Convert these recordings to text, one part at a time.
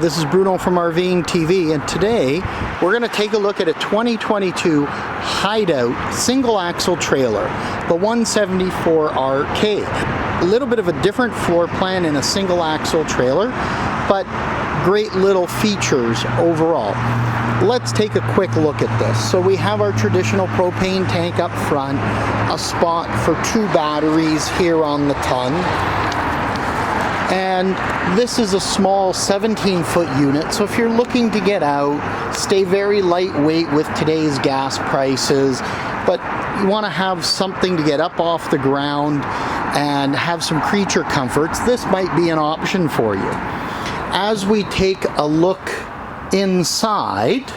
this is Bruno from rvingtv, and today we're going to take a look at a 2022 Hideout single axle trailer, the 174RK. A little bit of a different floor plan in a single axle trailer, but great little features overall. Let's take a quick look at this. So we have our traditional propane tank up front, a spot for 2 batteries here on the ton. And this is a small 17-foot unit, so if you're looking to get out, stay very lightweight with today's gas prices, but you want to have something to get up off the ground and have some creature comforts, this might be an option for you. As we take a look inside,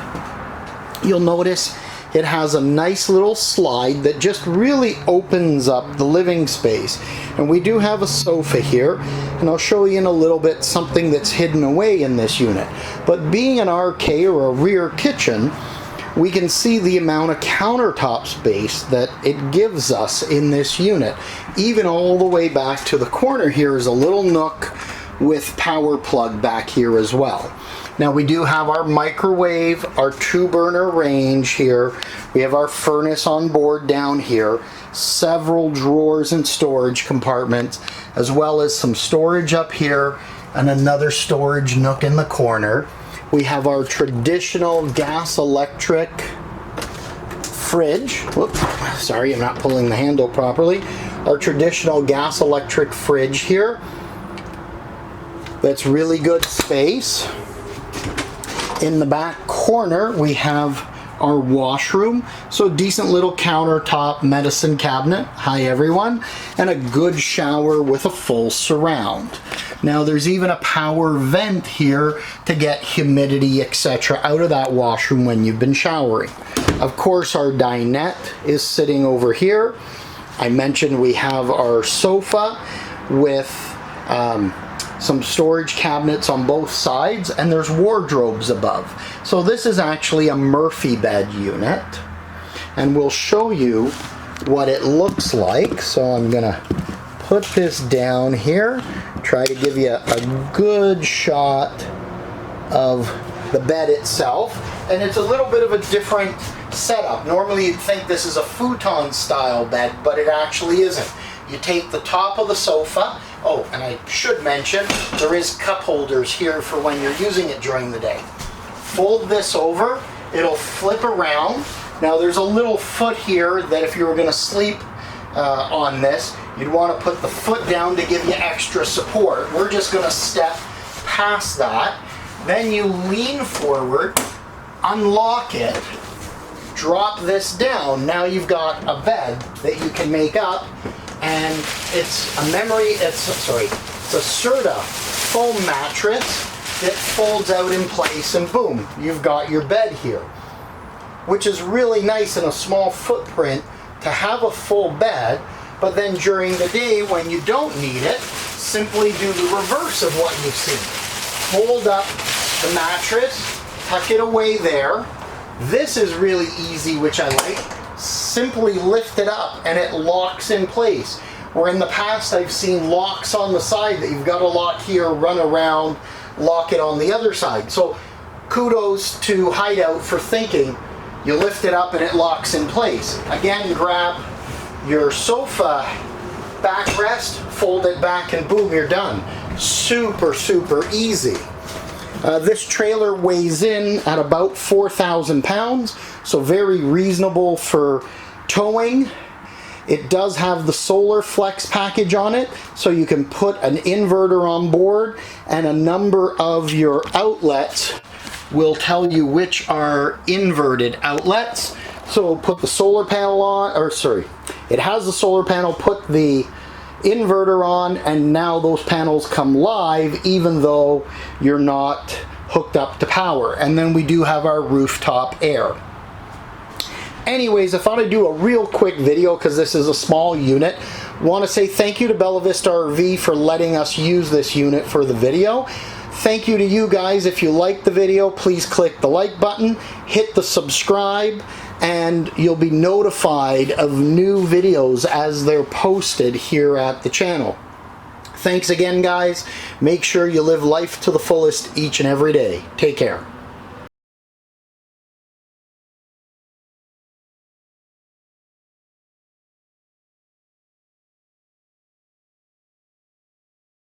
you'll notice it has a nice little slide that just really opens up the living space. And we do have a sofa here, and I'll show you in a little bit something that's hidden away in this unit. But being an RK or a rear kitchen, we can see the amount of countertop space that it gives us in this unit. Even all the way back to the corner here is a little nook with power plug back here as well. Now we do have our microwave, our 2-burner range here. We have our furnace on board down here, several drawers and storage compartments, as well as some storage up here and another storage nook in the corner. We have our traditional gas electric fridge. Whoops, sorry, I'm not pulling the handle properly. Our traditional gas electric fridge here. That's really good space. In the back corner, we have our washroom. So decent little countertop medicine cabinet. Hi everyone. And a good shower with a full surround. Now there's even a power vent here to get humidity, etc. out of that washroom when you've been showering. Of course, our dinette is sitting over here. I mentioned we have our sofa with some storage cabinets on both sides, and there's wardrobes above. So this is actually a Murphy bed unit, and we'll show you what it looks like. So I'm gonna put this down here, try to give you a good shot of the bed itself. And it's a little bit of a different setup. Normally you'd think this is a futon style bed, but it actually isn't. You take the top of the sofa. Oh, and I should mention, there is cup holders here for when you're using it during the day. Fold this over, it'll flip around. Now there's a little foot here that if you were going to sleep on this, you'd want to put the foot down to give you extra support. We're just going to step past that. Then you lean forward, unlock it, drop this down. Now you've got a bed that you can make up. And it's a it's a Serta foam mattress that folds out in place, and boom, you've got your bed here. Which is really nice in a small footprint to have a full bed, but then during the day when you don't need it, simply do the reverse of what you've seen. Fold up the mattress, tuck it away there. This is really easy, which I like. Simply lift it up and it locks in place. Where in the past I've seen locks on the side that you've got to lock here, run around, lock it on the other side. So kudos to Hideout for thinking you lift it up and it locks in place. Again, grab your sofa backrest, fold it back, and boom, you're done. Super, super easy. This trailer weighs in at about 4,000 pounds, so very reasonable for towing. It does have the SolarFlex package on it, so you can put an inverter on board, and a number of your outlets will tell you which are inverted outlets. So put the solar panel on, or sorry, it has the solar panel, put the inverter on, and now those panels come live even though you're not hooked up to power. And then we do have our rooftop air. Anyways, I thought I'd do a real quick video because this is a small unit. Want to say thank you to Bella Vista RV for letting us use this unit for the video. Thank you to you guys. If you liked the video, please click the like button, hit the subscribe, and you'll be notified of new videos as they're posted here at the channel. Thanks again, guys. Make sure you live life to the fullest each and every day. Take care.